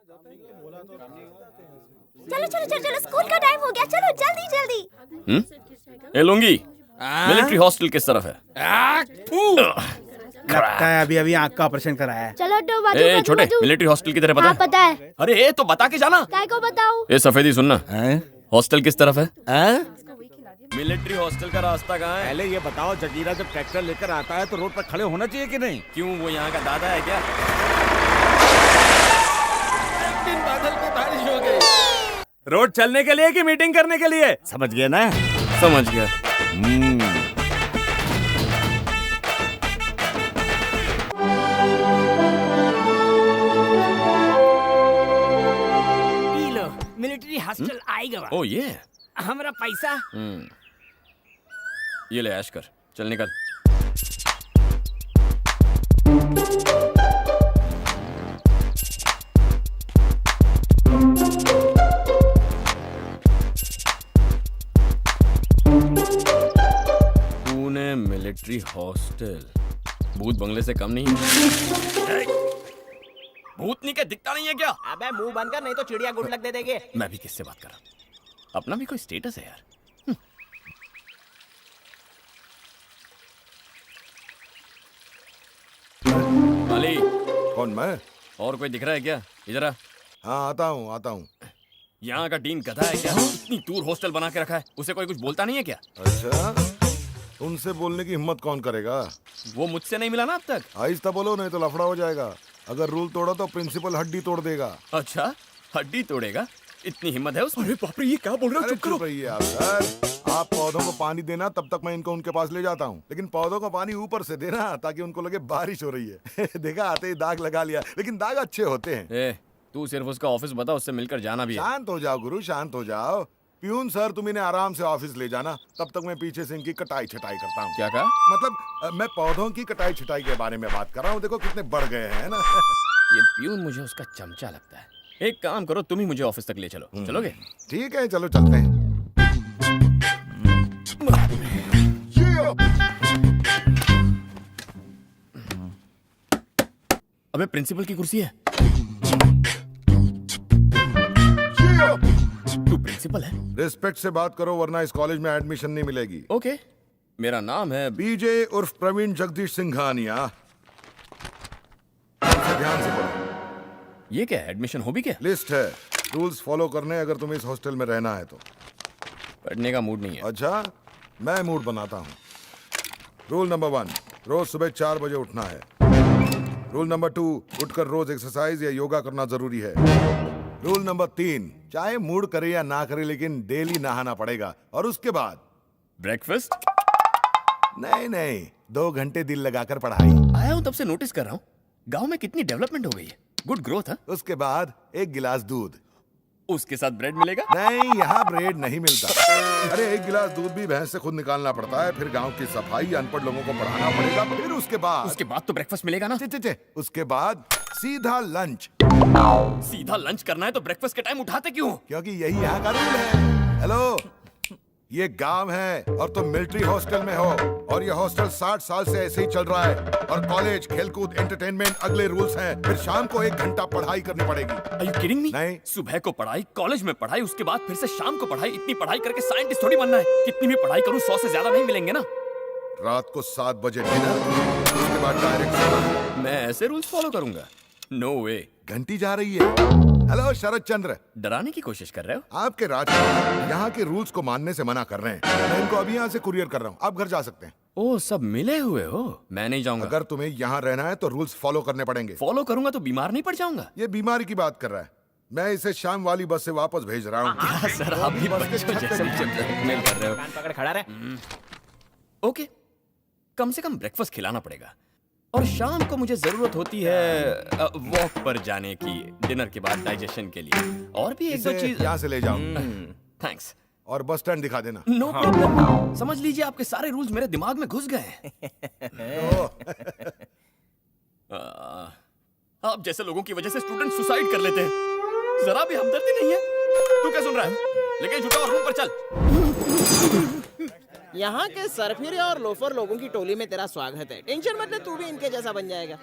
चलो चलो चलो चलो, स्कूल का टाइम हो गया, चलो जल्दी जल्दी। ए लुंगी, मिलिट्री हॉस्टल किस तरफ है? लगता है अभी अभी आँख का ऑपरेशन कराया है। चलो हटो, बाजू ए बाजू छोटे, बाजू। मिलिट्री हॉस्टल की तरफ पता हाँ है? पता है। अरे ए तो बता के जाना। काय को बताऊं? ए सफेदी सुनना, हॉस्टल किस तरफ है? हाँ? मिलिट्री हॉस्टल का रास्ता कहाँ है? पहले ये बताओ, जगीरा जब ट्रैक्टर लेकर आता है तो रोड पर खड़े होना चाहिए कि नहीं? क्यों, वो यहाँ का दादा है क्या? एक दिन बादल में बारिश हो गई। रोड चलने के लिए कि मीटिंग करने के लिए? समझ गए ना? समझ गया। पी लो, मिलिट्री हॉस्टल आएगा। ओ ये हमारा पैसा। ये ले ऐश कर, चल निकल। पुणे मिलिट्री हॉस्टल भूत बंगले से कम नहीं है। भूतनी के दिखता नहीं है क्या? अबे मुंह बंद कर, नहीं तो चिड़िया गुड लक दे देंगे। मैं भी किससे बात कर रहा हूँ? अपना भी कोई स्टेटस है यार। माली, कौन, मैं? और कोई दिख रहा है क्या? इधर आ। हाँ, आता हूँ। यहाँ का डीन गधा है क्या? इतनी दूर हॉस्टल बना के रखा है, उसे कोई कुछ बोलता नहीं है क्या? अच्छा, उनसे बोलने की हिम्मत कौन करेगा? वो मुझसे नहीं मिला ना अब तक। आहिस्ता बोलो, नहीं तो लफड़ा हो जाएगा। अगर रूल तोड़ा तो प्रिंसिपल हड्डी तोड़ देगा। अच्छा, हड्डी तोड़ेगा? इतनी हिम्मत है उसमें? अरे बाप रे, ये क्या बोल रहे हो? अरे चुप करो। चुप रहिए आप सर। आप पौधों को पानी देना, तब तक मैं इनको उनके पास ले जाता हूँ। लेकिन पौधों को पानी ऊपर से देना, ताकि उनको लगे बारिश हो रही है। देखा, आते ही दाग लगा लिया, लेकिन दाग अच्छे होते हैं। ए, तू सिर्फ उसका ऑफिस बता, उससे मिलकर जाना भी है। शांत हो जाओ गुरु, शांत हो जाओ। प्यून सर, तुम इन्हें आराम से ऑफिस ले जाना, तब तक मैं पीछे से इनकी कटाई छटाई करता हूँ। क्या कहा? मतलब मैं पौधों की कटाई छटाई के बारे में बात कर रहा हूँ। देखो कितने बढ़ गए हैं ना। ये प्यून मुझे उसका चमचा लगता है। एक काम करो, तुम ही मुझे ऑफिस तक ले चलो। चलोगे? ठीक है, चलो चलते हैं। अबे प्रिंसिपल की कुर्सी है। तू प्रिंसिपल है? रिस्पेक्ट से बात करो, वरना इस कॉलेज में एडमिशन नहीं मिलेगी। ओके, मेरा नाम है बीजे उर्फ प्रवीण जगदीश सिंघानिया। ध्यान से पढ़ो। ये क्या है? एडमिशन हो भी क्या? लिस्ट है, रूल्स फॉलो करने अगर तुम्हें इस हॉस्टल में रहना है तो। पढ़ने का मूड नहीं है। अच्छा, मैं मूड बनाता हूँ। रूल नंबर 1, रोज सुबह 4 बजे उठना है। रूल नंबर 2, उठकर रोज एक्सरसाइज या योगा करना जरूरी है। रूल नंबर 3, चाहे मूड करे या ना करे, लेकिन डेली नहाना पड़ेगा। और उसके बाद ब्रेकफास्ट? नहीं, 2 घंटे दिल लगाकर पढ़ाई। आया हूँ तब से नोटिस कर रहा हूँ, गांव में कितनी डेवलपमेंट हो गई है। गुड ग्रोथ है। उसके बाद 1 गिलास दूध। उसके साथ ब्रेड मिलेगा? नहीं, यहाँ ब्रेड नहीं मिलता। अरे 1 गिलास दूध भी भैंस से खुद निकालना पड़ता है। फिर गांव की सफाई, अनपढ़ लोगों को पढ़ाना पड़ेगा। फिर उसके बाद तो ब्रेकफास्ट मिलेगा ना? उसके बाद सीधा लंच। सीधा लंच करना है तो ब्रेकफास्ट के टाइम उठाते क्यों? क्योंकि यही यहाँ का रूल है। हेलो, ये गांव है और तुम मिलिट्री हॉस्टल में हो, और ये हॉस्टल 60 साल से ऐसे ही चल रहा है। और कॉलेज, खेलकूद, एंटरटेनमेंट अगले रूल्स हैं। फिर शाम को 1 घंटा पढ़ाई करनी पड़ेगी। Are you kidding me? नहीं। सुबह को पढ़ाई, कॉलेज में पढ़ाई, उसके बाद फिर से शाम को पढ़ाई। इतनी पढ़ाई करके साइंटिस्ट थोड़ी बनना है। कितनी भी पढ़ाई करूं, 100 से ज्यादा नहीं मिलेंगे ना। रात को 7 बजे डिनर, उसके बाद डायरेक्ट सोना। मैं ऐसे रूल्स फॉलो करूंगा? नो वे। घंटी जा रही है। हेलो शरद चंद्र, डराने की कोशिश कर रहे हो? आपके राज यहाँ के रूल्स को मानने से मना कर रहे हैं। मैं इनको अभी यहाँ से कुरियर कर रहा हूँ, आप घर जा सकते हैं। ओ, सब मिले हुए हो? मैं नहीं जाऊंगा। अगर तुम्हें यहाँ रहना है तो रूल्स फॉलो करने पड़ेंगे। फॉलो करूंगा तो बीमार नहीं पड़ जाऊंगा? ये बीमारी की बात कर रहा है। मैं इसे शाम वाली बस से वापस भेज रहा हूँ। क्या सर, आप भी बच्चों जैसे मुझे ब्लैकमेल कर रहे हो? कान पकड़ खड़ा रहे। ओके, कम से कम ब्रेकफास्ट खिलाना पड़ेगा। और शाम को मुझे जरूरत होती है वॉक पर जाने की, डिनर के बाद डाइजेशन के लिए। और भी 1-2 चीज यहाँ से ले जाओ। थैंक्स। और बस स्टैंड दिखा देना। No problem. समझ लीजिए आपके सारे रूल्स मेरे दिमाग में घुस गए हैं। आप जैसे लोगों की वजह से स्टूडेंट सुसाइड कर लेते हैं। जरा भी हमदर्दी नहीं है। तू क्या सुन रहा है? लेकिन झुका और रूम पर चल। यहाँ के सरफिरे और लोफर लोगों की टोली में तेरा स्वागत है। टेंशन मत ले, तू भी इनके जैसा बन जाएगा।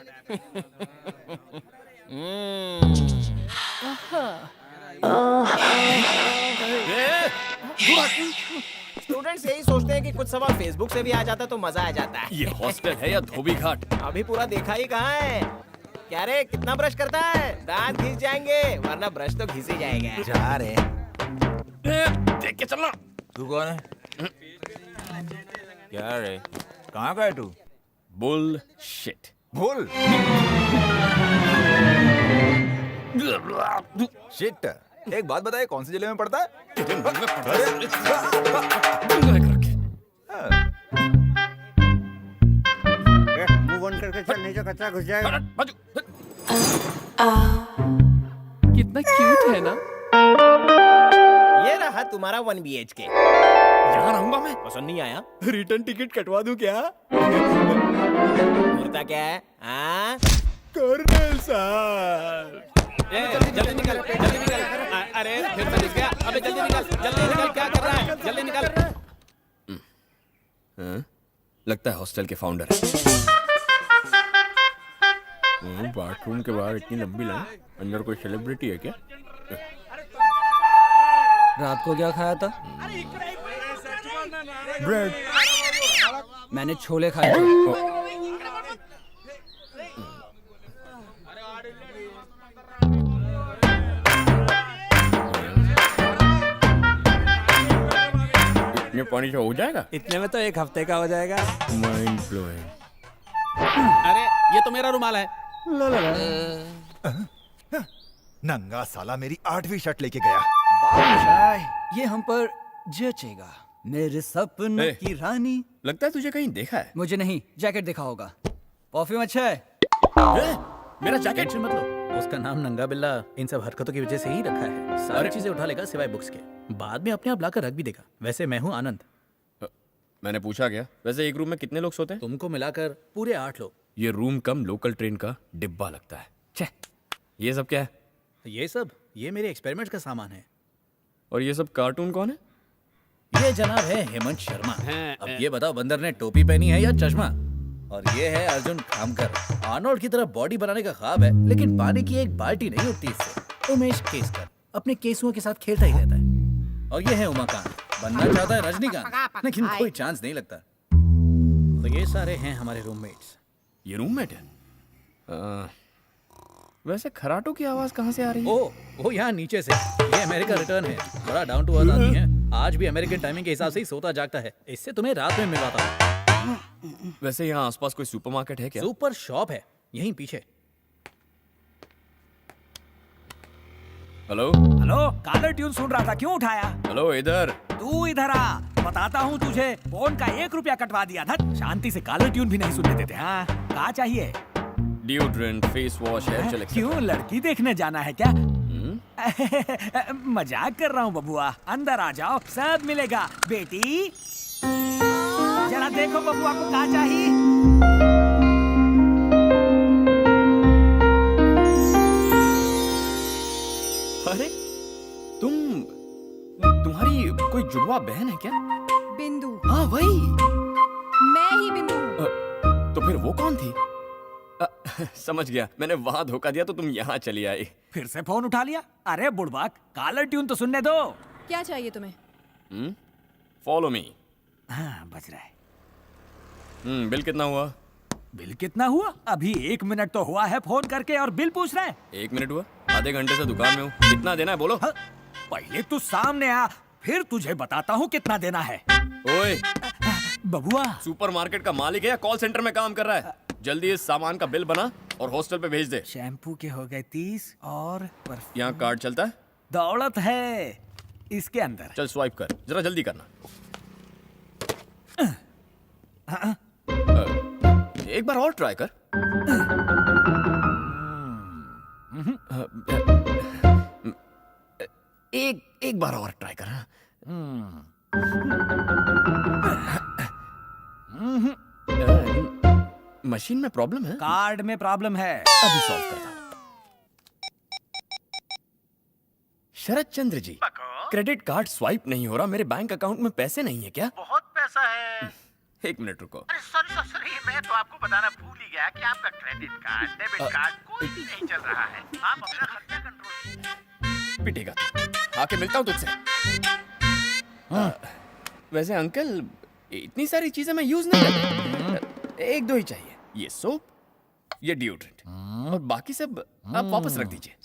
स्टूडेंट्स यही सोचते हैं कि कुछ सवाल फेसबुक से भी आ जाता तो मजा आ जाता है। ये हॉस्टल है या धोबी घाट? अभी पूरा देखा ही कहाँ है। क्या रे, कितना ब्रश करता है? दांत घिस जाएंगे, वरना ब्रश तो घिस ही जाएगा। जा रहे देख के चलना। तू कौन है? क्या रे, कहाँ का है तू? बुलशिट। भूल शिट। एक बात बताए, कौन से जिले में पड़ता है? मुंह बंद करके चल, नहीं तो कचरा घुस जाएगा। कितना क्यूट है ना। ये रहा तुम्हारा 1 BHK। यहाँ रहूंगा मैं। पसंद नहीं आया? रिटर्न टिकट कटवा दूं क्या? मुर्दा क्या है? हाँ? कर्नल साहब। जल्दी निकल, जल्दी निकल। अरे फिर मैं दिख गया। अबे जल्दी निकल, जल्दी निकल। क्या कर रहा है? जल्दी निकल। लगता है हॉस्टल के फाउंडर। बाथरूम के बाहर इतनी लंबी लाइन, अंदर कोई सेलिब्रिटी है क्या? रात को क्या खाया था? ब्रेड। मैंने छोले खाए थे। इतने पानी से हो जाएगा? इतने में तो 1 हफ्ते का हो जाएगा। Mind blowing. अरे ये तो मेरा रुमाल है। नंगा साला मेरी 8वीं शर्ट लेके गया। बादशाह, ये हम पर जचेगा। मेरे सपनों ए। की रानी। लगता है तुझे कहीं देखा है। मुझे नहीं, जैकेट देखा होगा। परफ्यूम अच्छा है। मेरा जैकेट मत लो, उसका नाम नंगा बिल्ला इन सब हरकतों की वजह से ही रखा है। सारी चीजें उठा लेगा सिवाय बुक्स के, बाद में अपने आप लाकर रख भी देगा। वैसे मैं हूँ आनंद। मैंने पूछा क्या? वैसे एक रूम में कितने लोग सोते हैं? तुमको मिलाकर पूरे 8 लोग। ये रूम कम लोकल ट्रेन का डिब्बा लगता है। छे, ये सब क्या है? ये मेरे एक्सपेरिमेंट का सामान है। और ये सब कार्टून कौन है? ये जनाब है हेमंत शर्मा। अब ये बताओ, बंदर ने टोपी पहनी है या चश्मा? और ये है अर्जुन खामकर। आर्नोल्ड की तरह बॉडी बनाने का ख्वाब है, लेकिन पानी की एक बाल्टी नहीं उठती इससे। उमेश केसकर अपने केसुओं के साथ खेलता ही रहता है। और ये है उमाकांत, बनना चाहता है रजनीकांत, लेकिन कोई चांस नहीं लगता। तो ये सारे हैं हमारे रूममेट्स। ये रूममेट है? वैसे खराटों की आवाज कहाँ से आ रही है? ओ यहाँ नीचे से। ये अमेरिका रिटर्न है, बड़ा डाउन टू अर्थ आदमी है। आज भी अमेरिकन टाइमिंग के हिसाब से ही सोता जागता है। इससे तुम्हें रात में मिलवाता हूँ। वैसे यहाँ आसपास कोई सुपरमार्केट है क्या? सुपर शॉप है यहीं पीछे। हेलो हेलो, कालर ट्यून सुन रहा था, क्यों उठाया? हेलो, इधर। तू इधर आ, बताता हूँ तुझे। फोन का 1 रुपया कटवा दिया था। शांति से कालर ट्यून भी नहीं सुनने देते। हाँ, क्या चाहिए? Deodorant, face wash, hair gel, क्यों, लड़की देखने जाना है क्या? मजाक कर रहा हूँ बबुआ, अंदर आ जाओ, सब मिलेगा। बेटी जरा देखो बबुआ को क्या चाहिए। अरे तुम्हारी कोई जुड़वा बहन है क्या? बिंदु। हाँ वही। मैं ही बिंदु। तो फिर वो कौन थी? समझ गया, मैंने वहां धोखा दिया तो तुम यहाँ चली आई। फिर से फोन उठा लिया। अरे बुड़बाक, कालर ट्यून तो सुनने दो। क्या चाहिए तुम्हें? Follow me. हाँ, बज रहा है। बिल कितना हुआ? बिल कितना हुआ? अभी 1 मिनट तो हुआ है फोन करके और बिल पूछ रहे हैं। 1 मिनट हुआ? आधे घंटे से दुकान में हूँ। कितना देना है बोलो? हाँ, पहले तू सामने आ, फिर तुझे बताता हूँ कितना देना है। ओए बबुआ, सुपरमार्केट का मालिक है या कॉल सेंटर में काम कर रहा है? जल्दी इस सामान का बिल बना और हॉस्टल पे भेज दे। शैम्पू के हो गए 30 और यहाँ कार्ड चलता है? दौलत है इसके अंदर। चल स्वाइप कर, जरा जल्दी करना। एक बार और ट्राई कर। एक बार और ट्राई कर। मशीन में प्रॉब्लम है? कार्ड में प्रॉब्लम है। अभी सॉल्व करता हूं। शरद Chandra ji, credit card swipe नहीं हो रहा। मेरे बैंक अकाउंट में पैसे नहीं है क्या? बहुत पैसा है। 1 मिनट रुको। अरे सॉरी, मैं तो आपको बताना भूल ही गया कि आपका क्रेडिट कार्ड, डेबिट कार्ड कोई भी नहीं चल रहा है। आप अपना खर्चा कंट्रोल कीजिए। पिटेगा तू। आके मिलता हूँ तुझसे। वैसे अंकल इतनी सारी चीजें मैं यूज नहीं करता, एक दो ही चाहिए, ये सोप, ये डिओड्रेंट, और बाकी सब आप वापस रख दीजिए।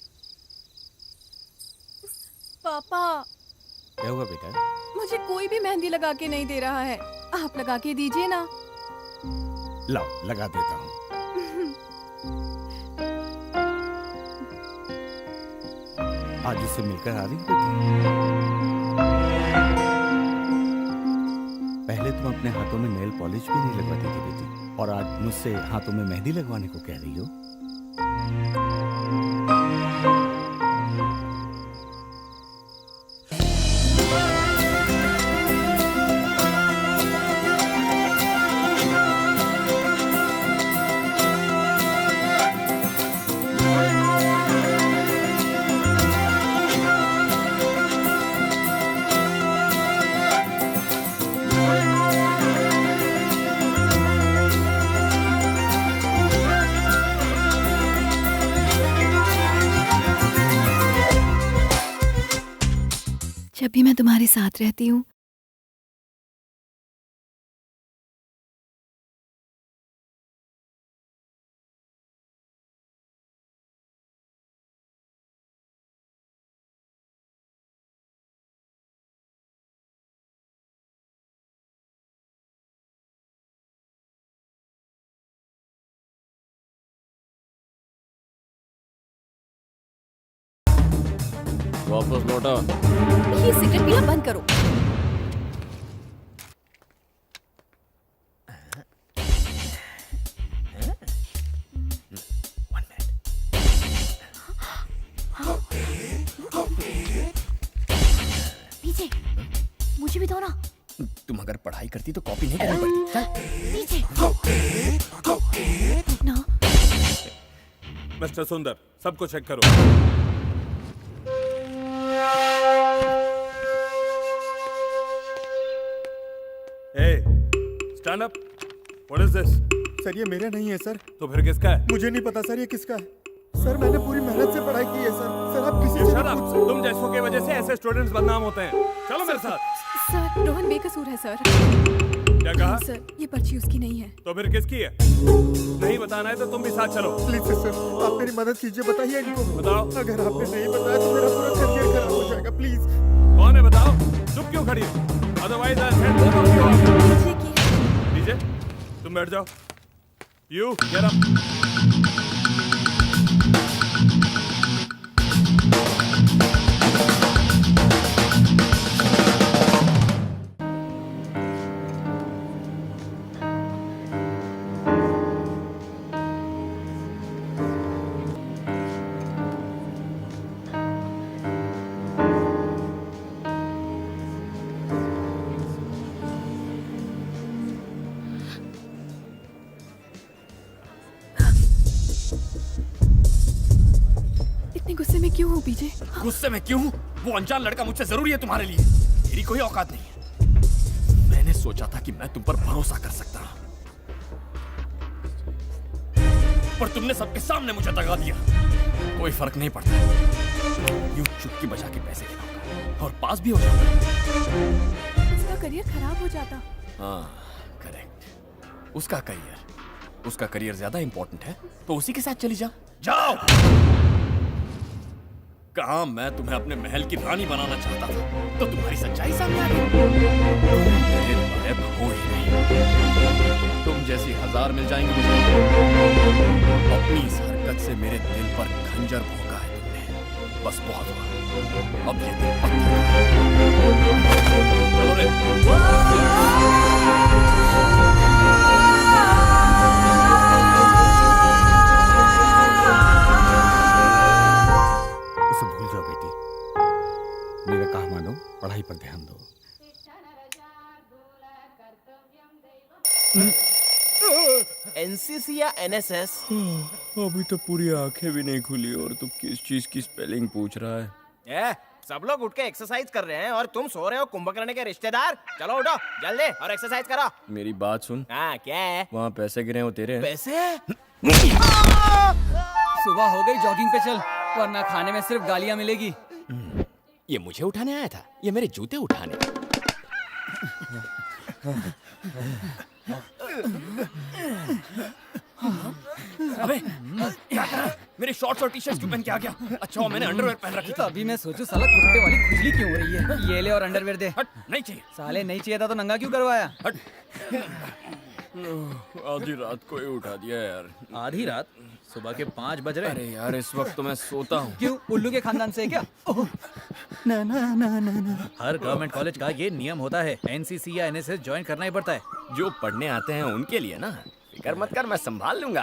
पापा, क्या हुआ बेटा? मुझे कोई भी मेहंदी लगा के नहीं दे रहा है, आप लगा के दीजिए ना। लाओ लगा देता हूँ। आज उससे मिलकर आ रही हो बेटी? पहले तुम अपने हाथों में नेल पॉलिश भी नहीं लगवाती थी बेटी, और आज मुझसे हाथों में मेहंदी लगवाने को कह रही हो। जब भी मैं तुम्हारे साथ रहती हूँ वापस लौटा। ये सिगरेट पीना बंद करो। पीछे, मुझे भी दो ना। तुम अगर पढ़ाई करती तो कॉपी नहीं करनी पड़ती। चल। पीछे। ना। मिस्टर सुंदर, सबको चेक करो। Stand up. What is this? Sir ये मेरा नहीं है सर। तो फिर किसका है? मुझे नहीं पता सर ये किसका है। सर मैंने पूरी मेहनत से पढ़ाई की है सर। सर आप किसी से Shut भी up! पूछ सकते तुम जैसों की वजह से ऐसे स्टूडेंट्स बदनाम होते हैं। चलो मेरे साथ। सर, रोहन बेकसूर है सर। क्या कहा? सर, ये पर्ची उसकी नहीं है। तो फिर किसकी है? नहीं बताना है तो तुम भी साथ चलो। प्लीज सर, आप मेरी मदद कीजिए, बताइए इनको। बताओ। अगर आपने नहीं बताया तो मेरा पूरा करियर खराब हो जाएगा, प्लीज। कौन है बताओ? चुप क्यों खड़ी हो? Otherwise I send both of you out. DJ, तुम बैठ जाओ। You get up. गुस्से में क्यों हो पीछे? गुस्से में क्यों हूँ? वो अनजान लड़का मुझसे जरूरी है तुम्हारे लिए। मेरी कोई औकात नहीं है। मैंने सोचा था कि मैं तुम पर भरोसा कर सकता हूँ, पर तुमने सबके सामने मुझे दगा दिया। कोई फर्क नहीं पड़ता, यूं चुटकी बजा के पैसे दिलाऊंगा और पास भी हो जाऊंगा। उसका करियर खराब हो जाता। हाँ करेक्ट, उसका करियर ज्यादा इंपॉर्टेंट है, तो उसी के साथ चली जाओ। कहा मैं तुम्हें अपने महल की रानी बनाना चाहता था, तो तुम्हारी सच्चाई सामने आ गई। मेरे लायक हो ही नहीं। तुम जैसी 1000 मिल जाएंगी मुझे। अपनी इस हरकत से मेरे दिल पर खंजर भोंका है तुमने। बस बहुत हुआ, अब ये दिल पत्थर है। चलो रे। भूल जाओ बेटी, मेरा कहा मानो, पढ़ाई पर ध्यान दो। एनसीसी या एनएसएस? अभी तो पूरी आंखें भी नहीं खुली और तू किस चीज की स्पेलिंग पूछ रहा है? सब लोग उठ के एक्सरसाइज कर रहे हैं और तुम सो रहे हो कुंभकर्ण के रिश्तेदार। चलो उठो जल्दी और एक्सरसाइज करो। मेरी बात सुन। हाँ क्या है? वहाँ पैसे गिरे वो तेरे हैं? पैसे? सुबह हो गई, जॉगिंग पे चल, वरना खाने में सिर्फ गालियां मिलेगी। ये मुझे उठाने आया था, ये मेरे जूते उठाने। अबे क्या कर रहा है? मेरी शॉर्ट्स और टी-शर्ट्स क्यों पहन के आ गया? अच्छा हुआ मैंने अंडरवेयर पहन रखी तो अभी मैं सोचूं साला कुत्ते वाली खुजली क्यों हो रही है। ये ले और अंडरवेयर दे। हट, नहीं चाहिए। साले नहीं चाहिए था तो नंगा क्यों करवाया? हट। आधी रात को ही उठा दिया यार। आधी रात? सुबह के 5 बज रहे। अरे यार इस वक्त तो मैं सोता हूँ। क्यों, उल्लू के खानदान से है क्या? ना ना ना ना ना। हर गवर्नमेंट कॉलेज का ये नियम होता है, एनसीसी या एनएसएस ज्वाइन करना ही पड़ता है। जो पढ़ने आते हैं उनके लिए ना, फिक्र मत कर, मैं संभाल लूंगा।